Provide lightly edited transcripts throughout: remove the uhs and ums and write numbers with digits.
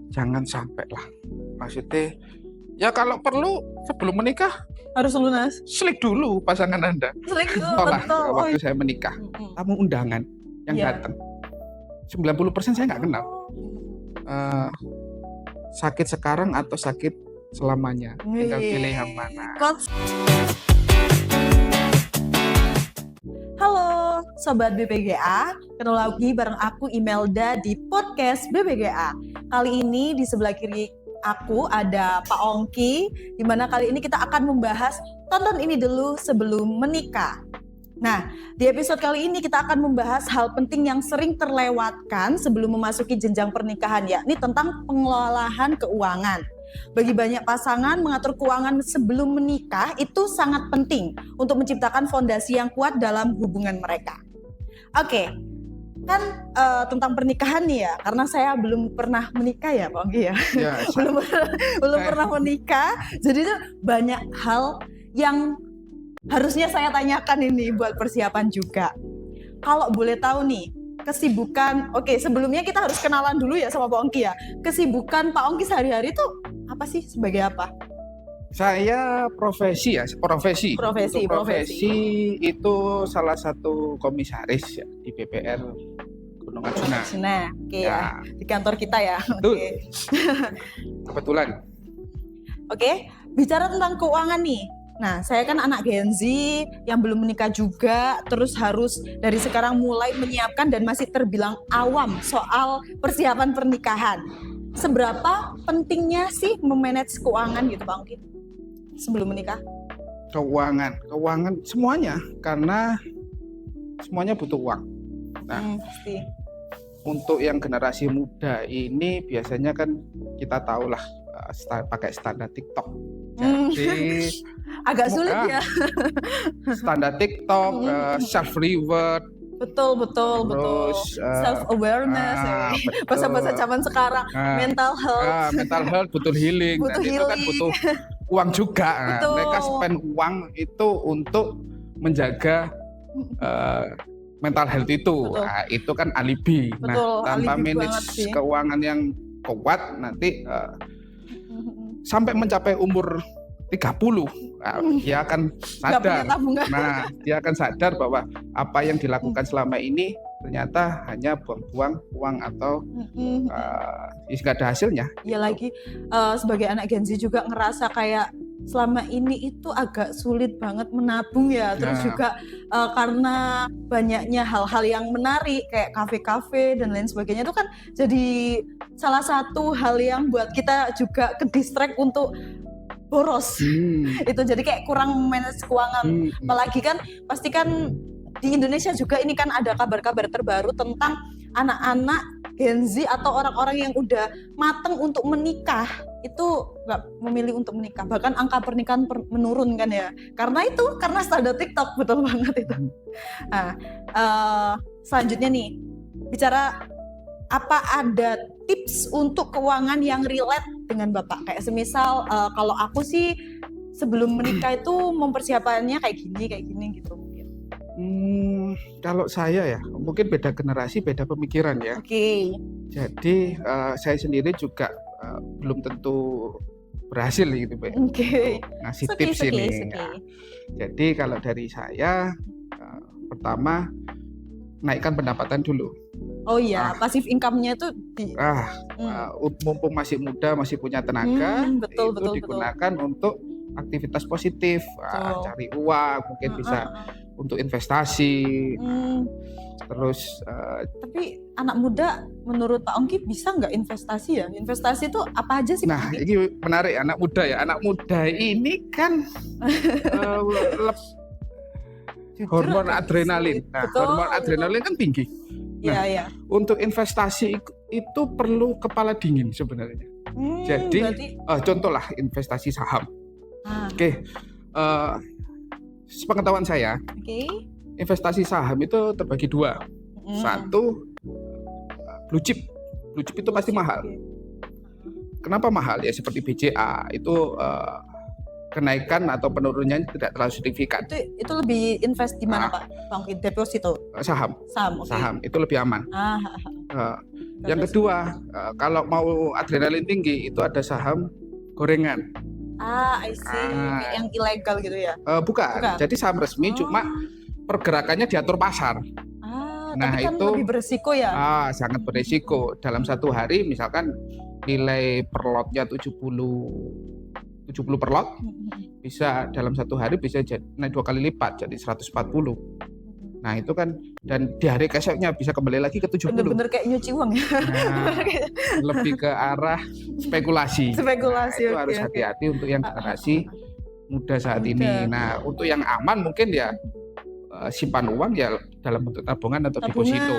jangan sampai lah. Maksudnya, ya kalau perlu sebelum menikah, Harus lunas. selik dulu pasangan Anda. Selik dulu, Contohlah betul. waktu saya menikah, tamu undangan yang Iya. datang, 90% saya nggak kenal. Sakit sekarang atau sakit selamanya, tinggal pilih yang mana. Halo Sobat BPGA, ketemu lagi bareng aku Imelda di podcast BPGA. Kali ini di sebelah kiri aku ada Pak Ongki, di mana kali ini kita akan membahas tonton ini dulu sebelum menikah. Nah, di episode kali ini kita akan membahas hal penting yang sering terlewatkan sebelum memasuki jenjang pernikahan, yakni tentang pengelolaan keuangan. Bagi banyak pasangan, mengatur keuangan sebelum menikah itu sangat penting untuk menciptakan fondasi yang kuat dalam hubungan mereka. Oke, kan tentang pernikahan nih ya, karena saya belum pernah menikah ya Pak Ongki ya, Ya, belum pernah menikah, jadi tuh banyak hal yang harusnya saya tanyakan ini buat persiapan juga. Kalau boleh tahu nih, kesibukan, oke sebelumnya kita harus kenalan dulu ya sama Pak Ongki ya. Kesibukan Pak Ongki sehari-hari itu apa sih, sebagai apa? saya profesi Profesi itu salah satu komisaris ya, di BPR Gunung Arjuna. Nah, oke ya, di kantor kita ya. Betul. Oke. Kebetulan. Oke, bicara tentang keuangan nih. Nah, saya kan anak Gen Z yang belum menikah juga, terus harus dari sekarang mulai menyiapkan dan masih terbilang awam soal persiapan pernikahan. Seberapa pentingnya sih memanage keuangan gitu Pak Ongki sebelum menikah? Keuangan semuanya, karena semuanya butuh uang. Nah, Pasti. untuk yang generasi muda ini biasanya kan kita tahulah pakai standar TikTok. Jadi Agak sulit ya. standar TikTok, self reward, Betul. terus Self awareness ya. Bahasa-bahasa zaman sekarang, mental health. mental health, butuh healing. Butuh Itu kan healing. butuh uang juga. Nah, Betul. mereka spend uang itu untuk menjaga mental health itu. Betul. Nah, itu kan alibi. Betul, Nah, tanpa alibi banget manage sih. keuangan yang kuat nanti sampai mencapai umur 30, dia akan Nggak punya sadar. tabungan. Nah, dia akan sadar bahwa apa yang dilakukan selama ini ternyata hanya buang-buang uang atau nggak ada hasilnya. Ya lagi sebagai anak Gen Z juga ngerasa kayak selama ini itu agak sulit banget menabung ya. Terus Ya. juga karena banyaknya hal-hal yang menarik kayak kafe-kafe dan lain sebagainya itu kan jadi salah satu hal yang buat kita juga ke distract untuk boros. Itu jadi kayak kurang manage keuangan. Apalagi kan pasti kan di Indonesia juga ini kan ada kabar-kabar terbaru tentang anak-anak Gen Z atau orang-orang yang udah mateng untuk menikah itu nggak memilih untuk menikah, bahkan angka pernikahan menurun kan ya, karena standar TikTok. Betul banget itu. Nah, selanjutnya nih, bicara apa ada tips untuk keuangan yang relate dengan Bapak? Kayak semisal kalau aku sih sebelum menikah itu mempersiapannya kayak gini gitu mungkin. Kalau saya ya, mungkin beda generasi, beda pemikiran ya. Oke. Jadi saya sendiri juga belum tentu berhasil gitu, Pak. Oke. Ngasih Oke, tips ini. oke. Nah, jadi kalau dari saya, pertama naikkan pendapatan dulu. Oh iya, pasif income-nya itu Mumpung masih muda, masih punya tenaga, betul. digunakan untuk aktivitas positif, cari uang, mungkin bisa untuk investasi. Terus tapi anak muda menurut Pak Ongki bisa nggak investasi ya? Investasi itu apa aja sih? Nah, ini menarik, anak muda ya. Anak muda ini kan hormon adrenalin. Nah, hormon adrenalin kan tinggi. Nah, Iya. untuk investasi itu perlu kepala dingin sebenarnya. Jadi contohlah investasi saham. Oke. Sepengetahuan saya, investasi saham itu terbagi dua. Satu, blue chip. Blue chip itu pasti mahal. Kenapa mahal? Ya seperti BCA itu kenaikan atau penurunannya tidak terlalu signifikan. Itu lebih invest di mana Pak? Ongki deposito. Saham. Saham. Okay. Saham itu lebih aman. Yang kedua, kalau mau adrenalin tinggi itu ada saham gorengan. I see. Kayak yang ilegal gitu ya? Bukan. Jadi saham resmi cuma pergerakannya diatur pasar. Nah, tapi kan itu lebih beresiko ya? Sangat beresiko. Dalam satu hari misalkan nilai per lotnya 70 per lot, bisa dalam satu hari bisa naik 2 kali lipat jadi 140. Nah itu kan, dan di hari esoknya bisa kembali lagi ke 70. Bener-bener kayak nyuci uang ya? Lebih ke arah spekulasi. Nah, itu harus hati-hati untuk yang generasi muda saat ini. Nah untuk yang aman mungkin ya simpan uang ya dalam bentuk tabungan atau deposito.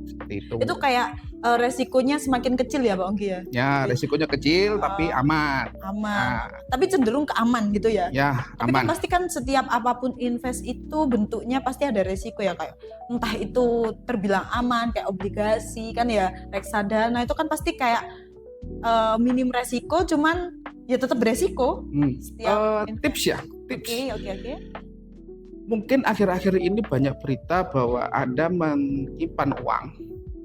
Seperti itu. Itu kayak resikonya semakin kecil ya Pak Ongki ya? Ya resikonya kecil tapi aman. Tapi cenderung ke aman gitu ya? Ya tapi aman. Kan pasti kan setiap apapun invest itu bentuknya pasti ada resiko ya, kayak entah itu terbilang aman kayak obligasi kan ya, reksadana itu kan pasti kayak minim resiko cuman ya tetap beresiko. Tips. Oke. Mungkin akhir-akhir ini banyak berita bahwa Anda menyimpan uang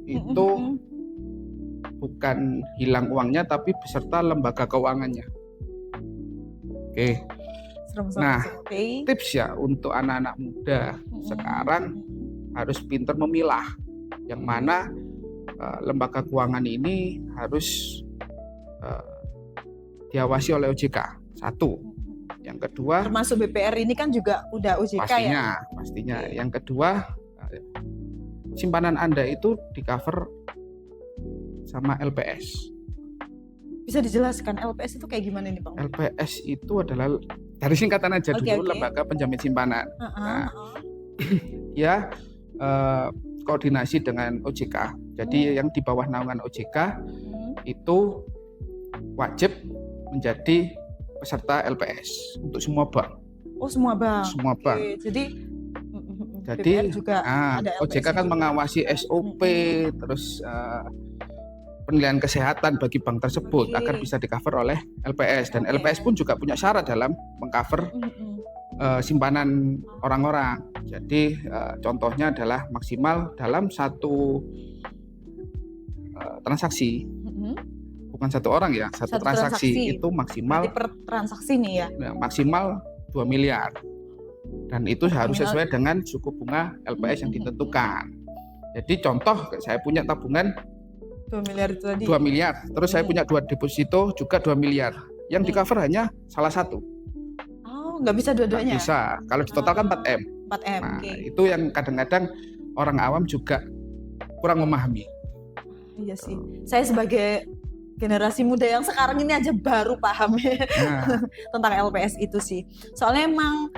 itu bukan hilang uangnya tapi beserta lembaga keuangannya. Oke. Nah, tips ya untuk anak-anak muda sekarang harus pintar memilah yang mana lembaga keuangan ini harus diawasi oleh OJK. Satu. Yang kedua, termasuk BPR ini kan juga udah OJK pastinya. Yang kedua, simpanan Anda itu di cover sama LPS. Bisa dijelaskan LPS itu kayak gimana nih Pak? LPS itu adalah dari singkatan aja dulu lembaga penjamin simpanan. Ya koordinasi dengan OJK. Jadi yang di bawah naungan OJK itu wajib menjadi peserta LPS untuk semua bank. Semua bank. Semua bank. Jadi juga ada OJK kan mengawasi SOP, terus penilaian kesehatan bagi bank tersebut agar bisa di-cover oleh LPS, dan LPS pun juga punya syarat dalam meng-cover simpanan orang-orang. Jadi contohnya adalah maksimal dalam satu transaksi. Bukan satu orang ya, satu transaksi itu maksimal. Berarti per transaksi nih ya? Maksimal 2 miliar. Dan itu harus sesuai dengan suku bunga LPS yang ditentukan. Jadi contoh, saya punya tabungan 2 miliar itu tadi. 2 miliar. Terus saya punya 2 deposito juga 2 miliar. Yang di-cover hanya salah satu. Nggak bisa dua-duanya? Nggak bisa. Kalau di total kan 4M. 4M, nah, itu yang kadang-kadang orang awam juga kurang memahami. Iya sih. Saya sebagai generasi muda yang sekarang ini aja baru paham tentang LPS itu sih. Soalnya emang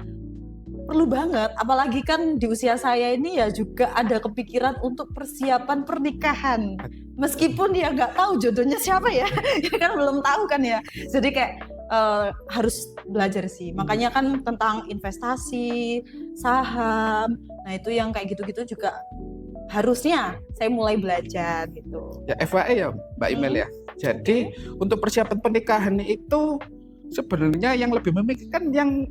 perlu banget, apalagi kan di usia saya ini ya juga ada kepikiran untuk persiapan pernikahan. Meskipun ya nggak tahu jodohnya siapa ya, kan belum tahu kan ya. Jadi kayak harus belajar sih. Makanya kan tentang investasi, saham, nah itu yang kayak gitu-gitu juga harusnya saya mulai belajar gitu. Ya FYI ya Mbak Imel ya. Jadi untuk persiapan pernikahan itu sebenarnya yang lebih memikirkan yang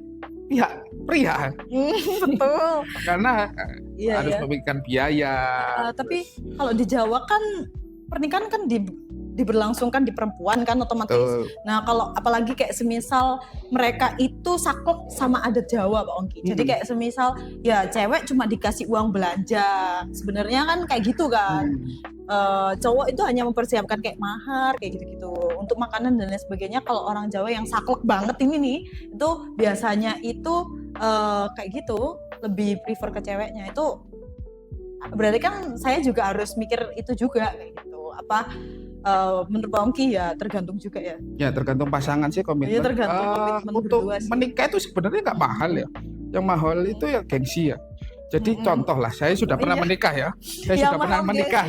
pihak pria. Betul. Karena harus memikirkan biaya. Tapi kalau di Jawa kan pernikahan kan diberlangsungkan di perempuan kan otomatis. Nah kalau apalagi kayak semisal mereka itu saklek sama adat Jawa Pak Ongki. Jadi kayak semisal ya cewek cuma dikasih uang belanja. Sebenarnya kan kayak gitu kan. Cowok itu hanya mempersiapkan kayak mahar kayak gitu-gitu untuk makanan dan lain sebagainya. Kalau orang Jawa yang saklek banget ini nih, itu biasanya itu kayak gitu, lebih prefer ke ceweknya. Itu berarti kan saya juga harus mikir itu juga kayak gitu. Menurut Pak Ongki ya tergantung juga ya. Ya tergantung pasangan sih komitmen. Ya tergantung komitmen untuk berdua sih. Menikah itu sebenarnya nggak mahal ya. Yang mahal itu ya gengsi ya. Jadi contoh lah, saya sudah pernah menikah ya. Saya sudah pernah menikah.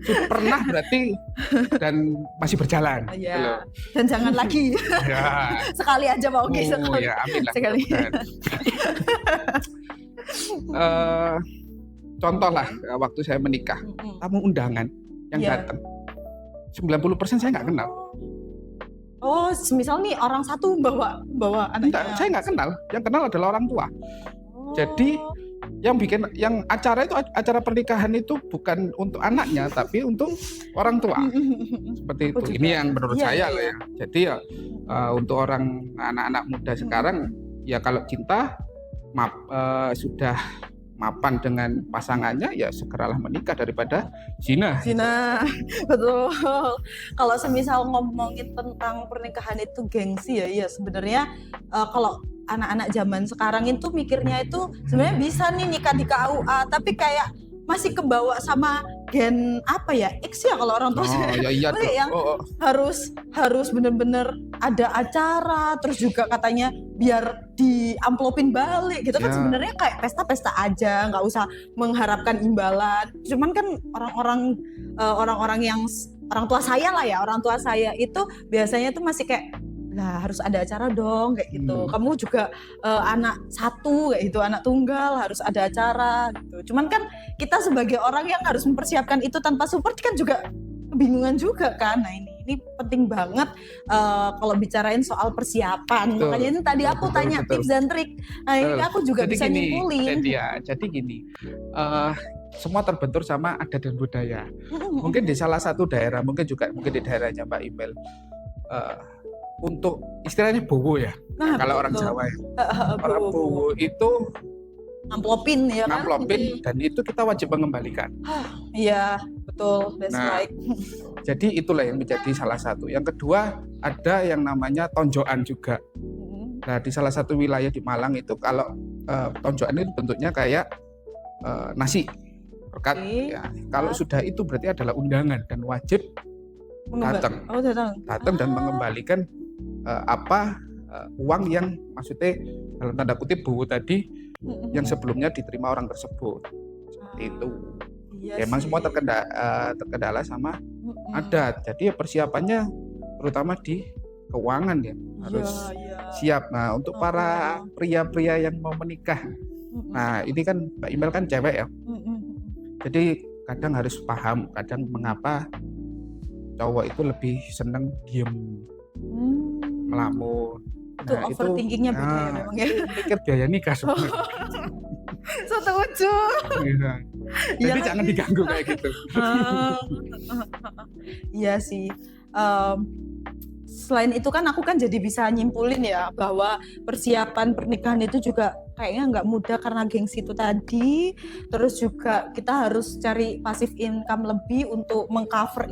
Sudah pernah berarti dan masih berjalan. Ya. Dan jangan lagi. Ya. Sekali aja Pak Ongki. Ya amin lah. Sekali. Contoh lah waktu saya menikah, tamu undangan yang datang 90% saya nggak kenal. Semisal nih orang satu bawa anaknya. Saya nggak kenal. Yang kenal adalah orang tua. Jadi yang acara itu acara pernikahan itu bukan untuk anaknya tapi untuk orang tua. Seperti itu. Ini yang menurut saya loh ya. Jadi ya untuk orang anak-anak muda sekarang ya kalau cinta sudah mapan dengan pasangannya ya segeralah menikah daripada zina. Betul. Kalau semisal ngomongin tentang pernikahan itu gengsi ya sebenarnya kalau anak-anak zaman sekarang itu mikirnya itu sebenarnya bisa nih nikah di KUA tapi kayak masih kebawa sama gen apa ya X ya kalau orang tua yang harus bener-bener ada acara terus juga katanya biar diamplopin balik gitu kan sebenarnya kayak pesta-pesta aja nggak usah mengharapkan imbalan cuman kan orang-orang yang orang tua saya itu biasanya tuh masih kayak lah harus ada acara dong kayak gitu. Kamu juga anak satu kayak gitu, anak tunggal harus ada acara gitu. Cuman kan kita sebagai orang yang harus mempersiapkan itu tanpa support kan juga kebingungan juga kan. Nah ini penting banget kalau bicarain soal persiapan. Betul. Makanya ini tadi aku tanya tips dan trik. Nah ini aku juga jadi bisa nyimpulin. Jadi gini. Semua terbentur sama adat dan budaya. Mungkin di salah satu daerah, mungkin di daerahnya Mbak Imel. Untuk istilahnya bowo ya, kalau orang Jawa ya. Orang bowo itu amplopin ya kan? Amplopin dan itu kita wajib mengembalikan. Iya betul, that's right. Jadi itulah yang menjadi salah satu. Yang kedua ada yang namanya tonjokan juga. Nah di salah satu wilayah di Malang itu kalau tonjokan itu bentuknya kayak nasi berkat. Ya. Kalau sudah itu berarti adalah undangan dan wajib datang dan mengembalikan uang yang maksudnya dalam tanda kutip bowo tadi yang sebelumnya diterima orang tersebut. Itu emang semua terkendala sama adat. Jadi ya persiapannya terutama di keuangan ya harus siap. Nah untuk para pria-pria yang mau menikah, nah ini kan Mbak Imel kan cewek ya. Jadi kadang harus paham kadang mengapa cowok itu lebih seneng diem melamun. Nah, itu overthinkingnya beda ya memang ya. Mikir biaya nikah sebenarnya. Setuju. Jadi jangan diganggu kayak gitu. Iya sih. Selain itu kan aku kan jadi bisa nyimpulin ya bahwa persiapan pernikahan itu juga kayaknya nggak mudah karena gengsi itu tadi. Terus juga kita harus cari passive income lebih untuk mengcover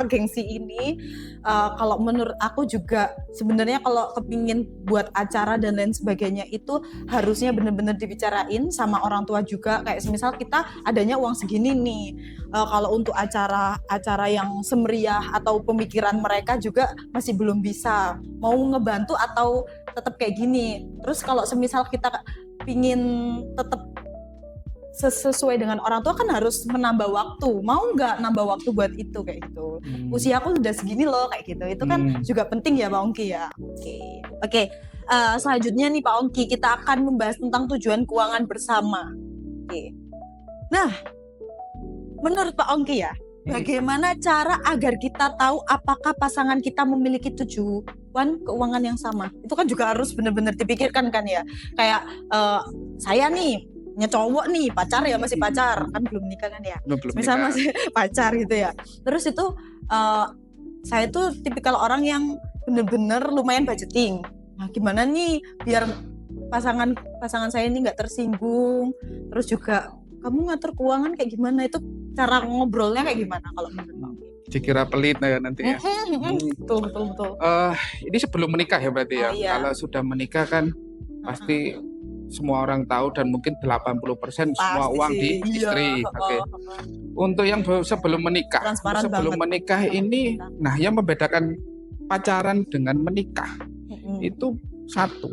gengsi ini. Kalau menurut aku juga sebenarnya kalau kepingin buat acara dan lain sebagainya itu harusnya benar-benar dibicarain sama orang tua juga. Kayak semisal kita adanya uang segini nih. Kalau untuk acara yang semeriah atau pemikiran mereka juga masih belum bisa mau ngebantu atau tetap kayak gini. Terus kalau semisal kita pingin tetap sesuai dengan orang tua kan harus menambah waktu. Mau nggak nambah waktu buat itu kayak gitu. Usia aku sudah segini loh kayak gitu. Itu kan juga penting ya Pak Ongki ya. Oke. Selanjutnya nih Pak Ongki kita akan membahas tentang tujuan keuangan bersama. Oke. Nah, menurut Pak Ongki ya, bagaimana cara agar kita tahu apakah pasangan kita memiliki tujuan keuangan yang sama? Itu kan juga harus benar-benar dipikirkan kan ya. Kayak saya nih, cowok nih, pacar ya masih pacar, kan belum nikah kan ya. Misalnya masih pacar gitu ya. Terus itu saya tuh tipikal orang yang benar-benar lumayan budgeting. Nah, gimana nih biar pasangan saya ini nggak tersinggung. Terus juga kamu ngatur keuangan kayak gimana? Itu cara ngobrolnya kayak gimana kalau menurut Bang? Dikira pelit ya nanti ya. Betul. Ini sebelum menikah ya berarti ya. Iya. Kalau sudah menikah kan pasti semua orang tahu dan mungkin 80% semua uang di istri. Oke. Untuk yang sebelum menikah, menikah ini, nah yang membedakan pacaran dengan menikah itu satu,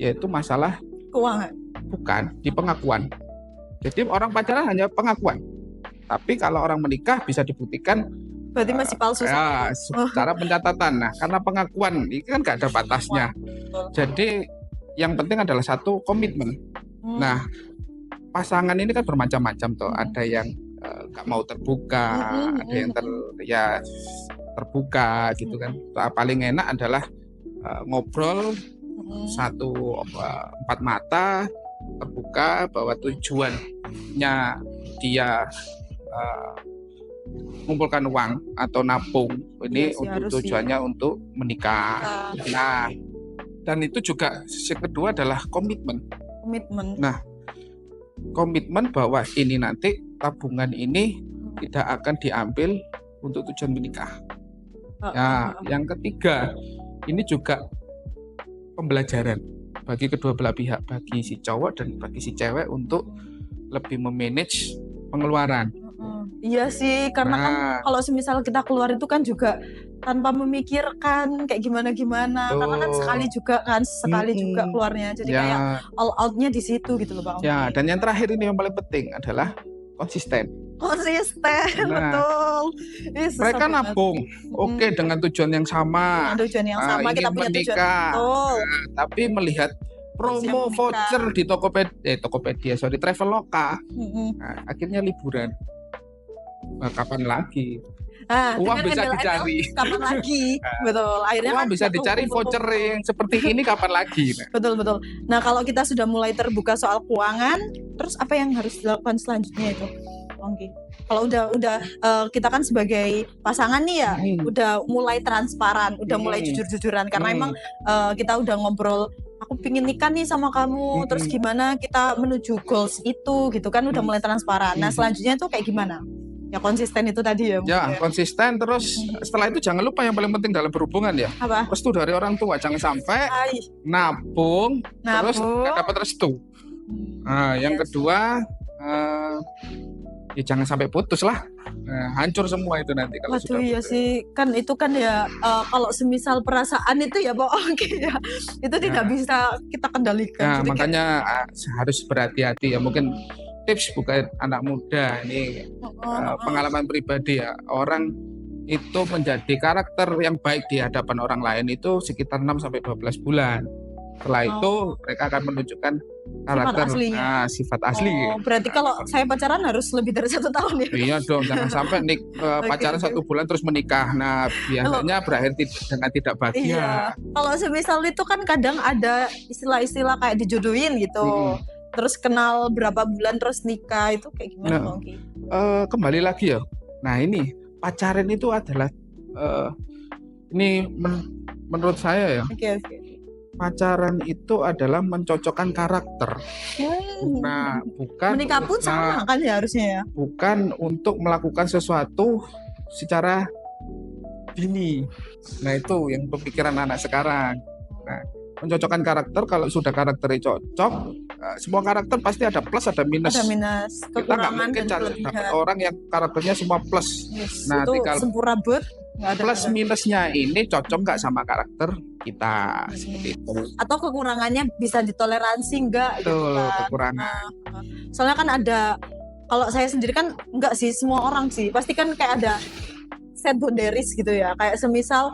yaitu masalah keuangan. Bukan, di pengakuan. Jadi orang pacaran hanya pengakuan. Tapi kalau orang menikah bisa dibuktikan berarti masih palsu ya, secara pencatatan. Nah, karena pengakuan ini kan nggak ada batasnya. Jadi yang penting adalah satu komitmen. Nah, pasangan ini kan bermacam-macam tuh. Ada yang nggak mau terbuka, ada yang terbuka gitu kan. Paling enak adalah ngobrol 4 mata terbuka bahwa tujuannya dia mengumpulkan uang atau nabung ini Iya sih, harus untuk sih. tujuannya untuk menikah. Nah, dan itu juga yang kedua adalah komitmen. Komitmen. Nah, komitmen bahwa ini nanti tabungan ini tidak akan diambil untuk tujuan menikah. Nah, yang ketiga, ini juga pembelajaran bagi kedua belah pihak, bagi si cowok dan bagi si cewek untuk lebih memanage pengeluaran. Iya sih, karena kan kalau semisal kita keluar itu kan juga tanpa memikirkan kayak gimana-gimana, karena kan sekali juga keluarnya, jadi kayak all out-nya di situ gitu loh Bang. Ya, dan yang terakhir ini yang paling penting adalah konsisten. Betul. Mereka nabung, oke, dengan tujuan yang sama. Dengan tujuan yang sama, kita punya tujuan. Betul. Tapi melihat promo voucher di Tokopedia, Traveloka, akhirnya liburan. Nah, kapan lagi? Uang bisa dicari. Kapan lagi? Betul. Akhirnya uang kan bisa dicari voucher yang seperti ini kapan lagi? Betul. Nah, kalau kita sudah mulai terbuka soal keuangan, terus apa yang harus dilakukan selanjutnya itu? Oke. Kalau udah kita kan sebagai pasangan nih ya, udah mulai transparan, udah mulai jujur-jujuran karena emang kita udah ngobrol, aku pingin nikah nih sama kamu, terus gimana kita menuju goals itu gitu kan, udah mulai transparan. Nah, selanjutnya tuh kayak gimana? Ya konsisten itu tadi ya. Ya, konsisten, terus setelah itu jangan lupa yang paling penting dalam berhubungan ya. Apa? Restu dari orang tua, jangan sampai nabung terus nggak dapat restu. Nah, yang kedua ya jangan sampai putus lah. Nah, hancur semua itu nanti kalau sudah. Iya sih, kan itu kan ya kalau semisal perasaan itu ya ya itu tidak bisa kita kendalikan. Nah, makanya harus berhati-hati ya. Mungkin tips bukan anak muda ini, pengalaman pribadi ya, orang itu menjadi karakter yang baik di hadapan orang lain itu sekitar 6-12 bulan. Setelah itu mereka akan menunjukkan karakter sifat asli. Berarti kalau saya pacaran harus lebih dari 1 tahun ya? Iya dong, jangan sampai pacaran 1 bulan terus menikah. Nah, biasanya berakhir dengan tidak bahagia. Iya. Kalau semisal itu kan kadang ada istilah-istilah kayak dijodohin gitu. Terus kenal berapa bulan terus nikah, itu kayak gimana? Kembali lagi ya. Nah, ini pacaran itu adalah ini menurut saya ya. Pacaran itu adalah mencocokkan karakter. Nah, bukan menikah pun sama kan ya harusnya ya. Bukan untuk melakukan sesuatu secara dini. Nah, itu yang pemikiran anak sekarang. Nah, mencocokkan karakter, kalau sudah karakternya cocok, semua karakter pasti ada plus ada minus. Kita nggak mungkin dapat orang yang karakternya semua plus. Nah, itu sempurna banget. Plus minusnya ini cocok nggak sama karakter kita, seperti itu. Atau kekurangannya bisa ditoleransi nggak? Betul, kekurangan. Soalnya kan ada, kalau saya sendiri kan nggak sih, semua orang sih pasti kan kayak ada set boundaries gitu ya. Kayak semisal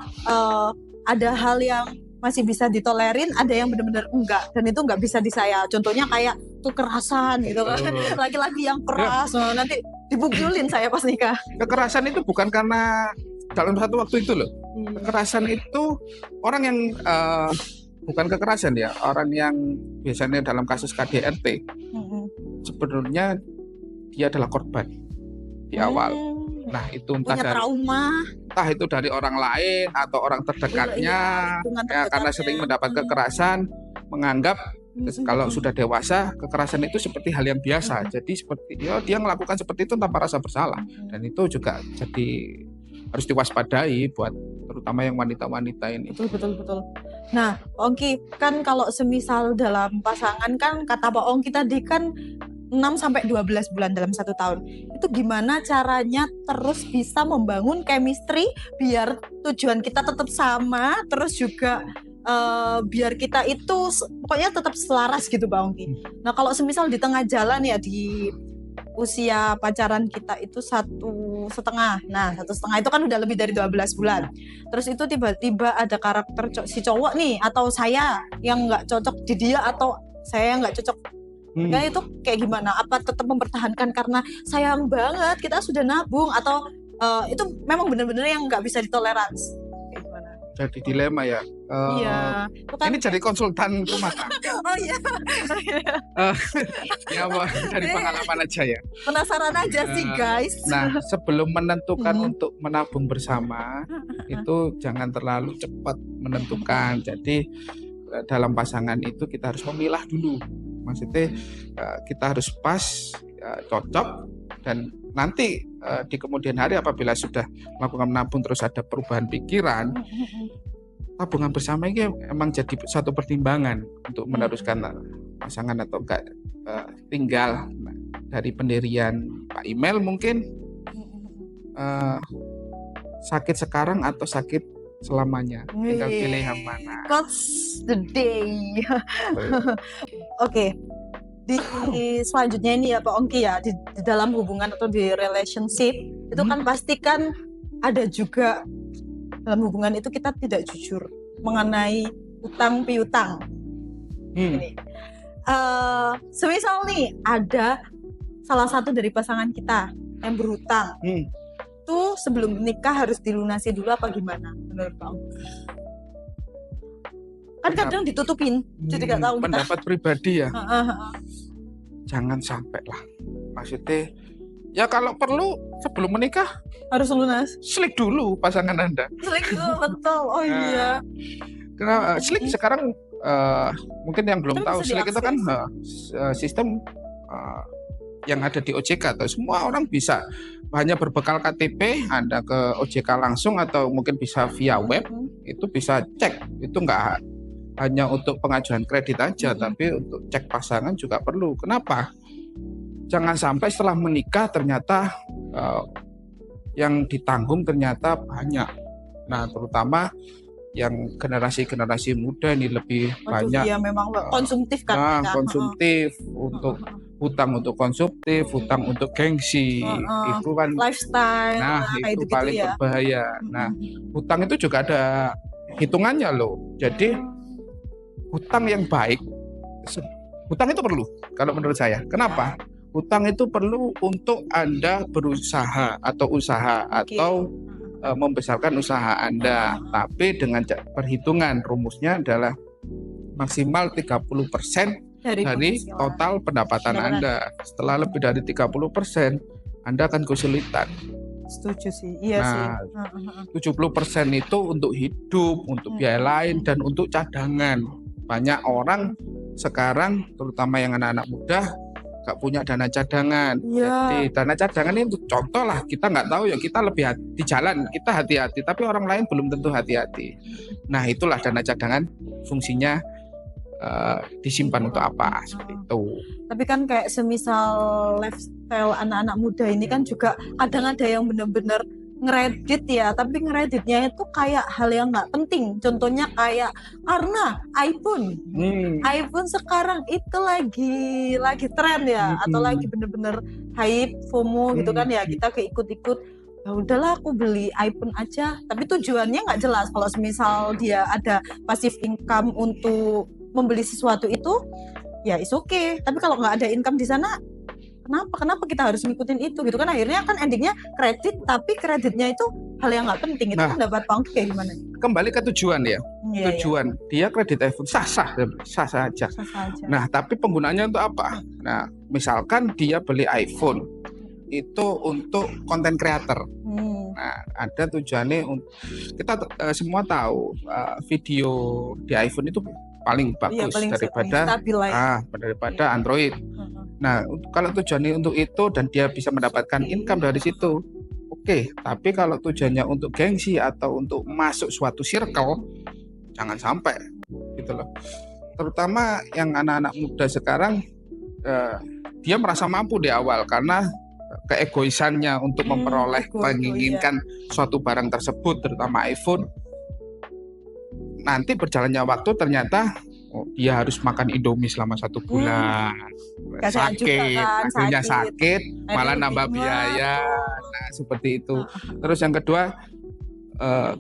ada hal yang masih bisa ditolerin, ada yang benar-benar enggak, dan itu enggak bisa disaya. Contohnya kayak kekerasan gitu kan, laki-laki yang keras, nanti dibugulin saya pas nikah. Kekerasan itu bukan karena dalam satu waktu itu loh. Kekerasan itu orang yang bukan kekerasan ya, orang yang biasanya dalam kasus KDRT sebenarnya dia adalah korban di awal. Nah, itu entah itu dari orang lain atau orang terdekatnya, karena sering mendapat kekerasan, menganggap kalau sudah dewasa kekerasan itu seperti hal yang biasa. Jadi seperti dia melakukan seperti itu tanpa rasa bersalah, dan itu juga jadi harus diwaspadai buat terutama yang wanita-wanita ini. Betul. Nah, Ongki, kan kalau semisal dalam pasangan kan kata Pak Ongki tadi kan 6-12 bulan dalam 1 tahun. Itu gimana caranya terus bisa membangun chemistry biar tujuan kita tetap sama, terus juga biar kita itu pokoknya tetap selaras gitu Bang Ongki. Nah, kalau semisal di tengah jalan ya, di usia pacaran kita itu 1,5. Nah, 1,5 itu kan udah lebih dari 12 bulan. Terus itu tiba-tiba ada karakter si cowok nih, atau saya yang nggak cocok di dia, atau saya yang nggak cocok. Nah, itu kayak gimana? Apa tetap mempertahankan karena sayang banget kita sudah nabung, atau itu memang benar-benar yang nggak bisa ditoleransi? Kayak gimana? jadi dilema ya. Iya, itu kan Ini jadi konsultan rumah tangga. oh iya. Ya, Pak, dari pengalaman aja ya. Penasaran aja sih, guys. Nah, sebelum menentukan Hmm. untuk menabung bersama, itu jangan terlalu cepat menentukan. Jadi dalam pasangan itu kita harus memilah dulu. Maksudnya kita harus pas, cocok, dan nanti di kemudian hari apabila sudah melakukan menabung terus ada perubahan pikiran, tabungan bersama ini emang jadi satu pertimbangan untuk meneruskan pasangan atau enggak. Tinggal dari pendirian Pak Imel mungkin sakit sekarang atau sakit selamanya, tinggal pilih yang mana. Quotes the day. Oke, di selanjutnya ini ya Pak Ongki ya, di dalam hubungan atau di relationship itu kan pasti kan ada juga dalam hubungan itu kita tidak jujur mengenai utang piutang. Ini. Semisal nih ada salah satu dari pasangan kita yang berhutang, itu sebelum nikah harus dilunasi dulu apa gimana menurut Pak Ongki? Kan kadang ditutupin, jadi nggak tahu kita. Pendapat pribadi ya, jangan sampai lah. Maksudnya ya kalau perlu sebelum menikah Harus lunas. slik dulu pasangan Anda. Slik dulu, betul. Oh iya. Karena slik sekarang mungkin yang belum Itu tahu, bisa slik itu kan diakses. sistem yang ada di OJK, atau semua orang bisa hanya berbekal KTP Anda ke OJK langsung atau mungkin bisa via web, itu bisa cek. Itu enggak hanya untuk pengajuan kredit aja, tapi untuk cek pasangan juga perlu. Kenapa? Jangan sampai setelah menikah ternyata yang ditanggung ternyata banyak. Nah, terutama yang generasi muda ini lebih banyak. Iya, memang konsumtif kan. Nah, konsumtif untuk hutang untuk konsumtif, hutang untuk gengsi, itu kan lifestyle. Nah, itu gitu paling ya. berbahaya. Nah, hutang itu juga ada hitungannya loh. Jadi hutang yang baik, hutang itu perlu kalau menurut saya. Kenapa? Hutang itu perlu untuk Anda berusaha atau usaha atau membesarkan usaha Anda, tapi dengan perhitungan rumusnya adalah maksimal 30% dari total pendapatan Anda. Setelah lebih dari 30%, Anda akan kesulitan. Setuju sih, iya sih. 70% itu untuk hidup, untuk biaya lain, dan untuk cadangan. Banyak orang sekarang, terutama yang anak-anak muda, nggak punya dana cadangan. Jadi dana cadangan itu contoh lah, kita nggak tahu ya, kita lebih di jalan, kita hati-hati, tapi orang lain belum tentu hati-hati. Nah, itulah dana cadangan fungsinya disimpan untuk apa, seperti itu. Tapi kan kayak semisal lifestyle anak-anak muda ini kan juga kadang ada yang benar-benar ngeredit ya, tapi ngereditnya itu kayak hal yang nggak penting. Contohnya kayak karena iPhone sekarang itu lagi tren ya, atau lagi bener-bener hype, FOMO gitu kan ya, kita keikut-ikut. Ya udahlah aku beli iPhone aja, tapi tujuannya nggak jelas. Kalau semisal dia ada passive income untuk membeli sesuatu itu, ya is okay. Tapi kalau nggak ada income di sana, kenapa kita harus ngikutin itu gitu kan? Akhirnya kan endingnya kredit, tapi kreditnya itu hal yang nggak penting. Itu pendapat Pak Ongki kayak gimana? Kembali ke tujuan ya. Tujuan dia kredit iPhone sah saja. Nah, tapi penggunaannya untuk apa? Nah, misalkan dia beli iPhone itu untuk konten creator. Nah, ada tujuannya. Kita semua tahu video di iPhone itu paling bagus daripada Android. Nah, kalau tujuannya untuk itu dan dia bisa mendapatkan income dari situ, oke. Tapi kalau tujuannya untuk gengsi atau untuk masuk suatu circle, jangan sampai gitu loh. Terutama yang anak-anak muda sekarang, dia merasa mampu di awal karena keegoisannya untuk memperoleh menginginkan suatu barang tersebut, terutama iPhone. Nanti berjalannya waktu ternyata dia harus makan Indomie selama 1 bulan, akhirnya sakit, malah nambah biaya. Nah, seperti itu. Terus yang kedua,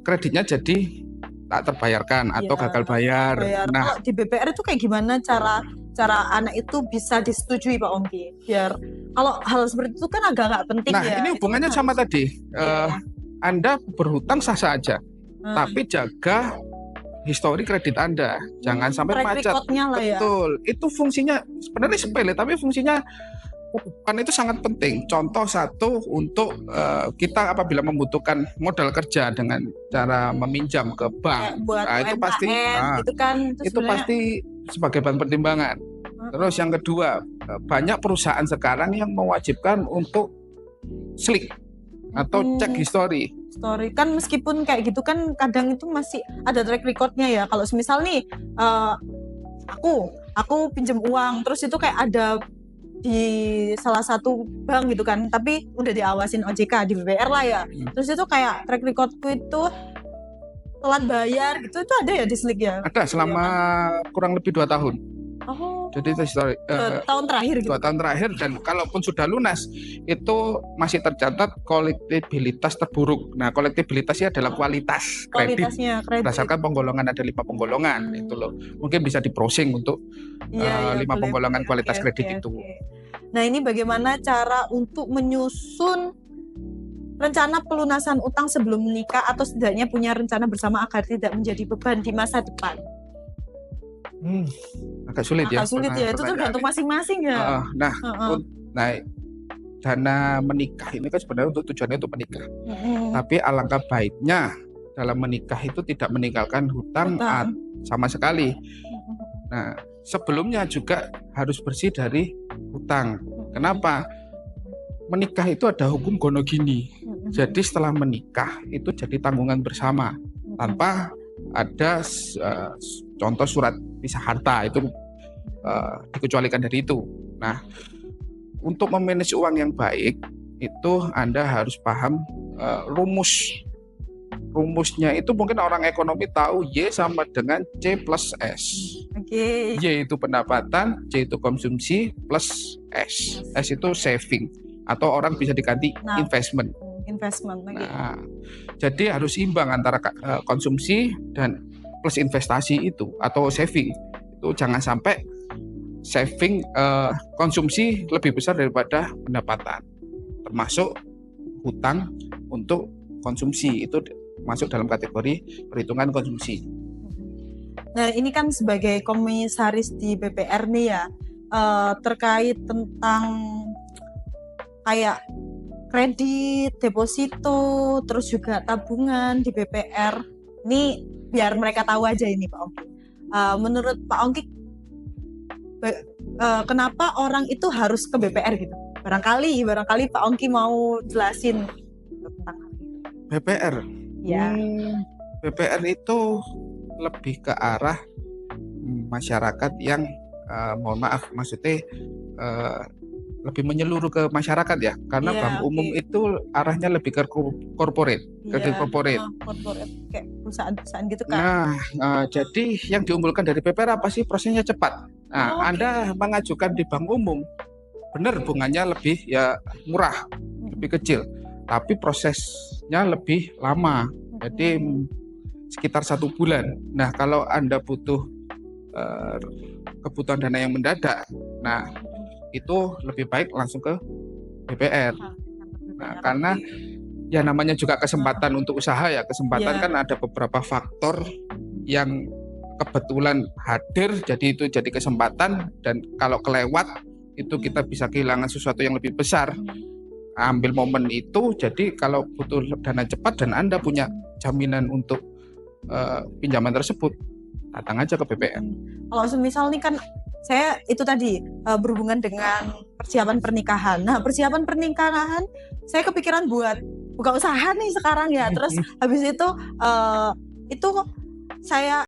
kreditnya jadi tak terbayarkan atau gagal bayar. Nah, di BPR itu kayak gimana cara anak itu bisa disetujui Pak Ongki? Biar kalau hal seperti itu kan agak nggak penting. Nah, ini hubungannya sama tadi. Anda berhutang sah-sah aja. Tapi jaga histori kredit Anda, jangan sampai track macet. record-nya lah ya. Betul, itu fungsinya sebenarnya sepele, tapi fungsinya kan itu sangat penting. Contoh satu untuk kita apabila membutuhkan modal kerja dengan cara meminjam ke bank, Buat itu pasti gitu kan, itu pasti sebagai bahan pertimbangan. Terus yang kedua, banyak perusahaan sekarang yang mewajibkan untuk slik atau cek histori. Kan meskipun kayak gitu kan kadang itu masih ada track recordnya ya. Kalau semisal nih aku pinjam uang, terus itu kayak ada di salah satu bank gitu kan, tapi udah diawasin OJK di BPR lah ya. Terus itu kayak track recordku itu telat bayar gitu, itu ada ya di slik ya? Ada selama kurang lebih 2 tahun. Jadi itu histori, tahun terakhir gitu. 2 tahun terakhir, dan kalaupun sudah lunas itu masih tercatat kolektibilitas terburuk. Nah, kolektibilitasnya adalah kualitas kredit berdasarkan penggolongan, ada 5 penggolongan itu loh. Mungkin bisa di-browsing untuk 5 penggolongan kualitas kredit itu. Nah, ini bagaimana cara untuk menyusun rencana pelunasan utang sebelum menikah, atau setidaknya punya rencana bersama agar tidak menjadi beban di masa depan? Agak sulit ya. Itu tergantung masing-masing ya. Nah, dana menikah ini kan sebenarnya untuk tujuannya untuk menikah. Tapi alangkah baiknya dalam menikah itu tidak meninggalkan hutang sama sekali. Nah, sebelumnya juga harus bersih dari hutang. Kenapa? Menikah itu ada hukum gonogini. Jadi setelah menikah itu jadi tanggungan bersama tanpa ada contoh surat pisah harta, itu dikecualikan dari itu. Nah, untuk memanage uang yang baik itu Anda harus paham rumusnya. Itu mungkin orang ekonomi tahu, Y sama dengan C plus S. Y itu pendapatan, C itu konsumsi, plus S. S itu saving, atau orang bisa diganti investment. Nah, jadi harus imbang antara konsumsi dan plus investasi itu atau saving. Itu jangan sampai saving konsumsi lebih besar daripada pendapatan, termasuk hutang untuk konsumsi itu masuk dalam kategori perhitungan konsumsi. Nah, ini kan sebagai komisaris di BPR nih ya, terkait tentang kayak kredit, deposito, terus juga tabungan di BPR. Ini biar mereka tahu aja ini Pak Ongki. Menurut Pak Ongki, kenapa orang itu harus ke BPR gitu? Barangkali Pak Ongki mau jelasin tentang BPR. Ya. BPR itu lebih ke arah masyarakat yang mohon maaf, maksudnya lebih menyeluruh ke masyarakat ya, karena bank umum itu arahnya lebih ke corporate, kredit corporate. Corporate kayak perusahaan-perusahaan gitu kan. Nah, jadi yang diunggulkan dari BPR apa sih? Prosesnya cepat. Nah, Anda mengajukan di bank umum, benar bunganya lebih ya murah, lebih kecil, tapi prosesnya lebih lama. Jadi sekitar 1 bulan. Nah, kalau Anda butuh kebutuhan dana yang mendadak, nah itu lebih baik langsung ke BPR. Nah, karena ya namanya juga kesempatan untuk usaha ya. Kesempatan kan ada beberapa faktor yang kebetulan hadir, jadi itu jadi kesempatan, dan kalau kelewat itu kita bisa kehilangan sesuatu yang lebih besar. Ambil momen itu, jadi kalau butuh dana cepat dan Anda punya jaminan untuk pinjaman tersebut, datang aja ke BPR. Kalau semisal nih kan saya itu tadi berhubungan dengan persiapan pernikahan. Nah, persiapan pernikahan saya kepikiran buat buka usaha nih sekarang ya. Terus habis itu saya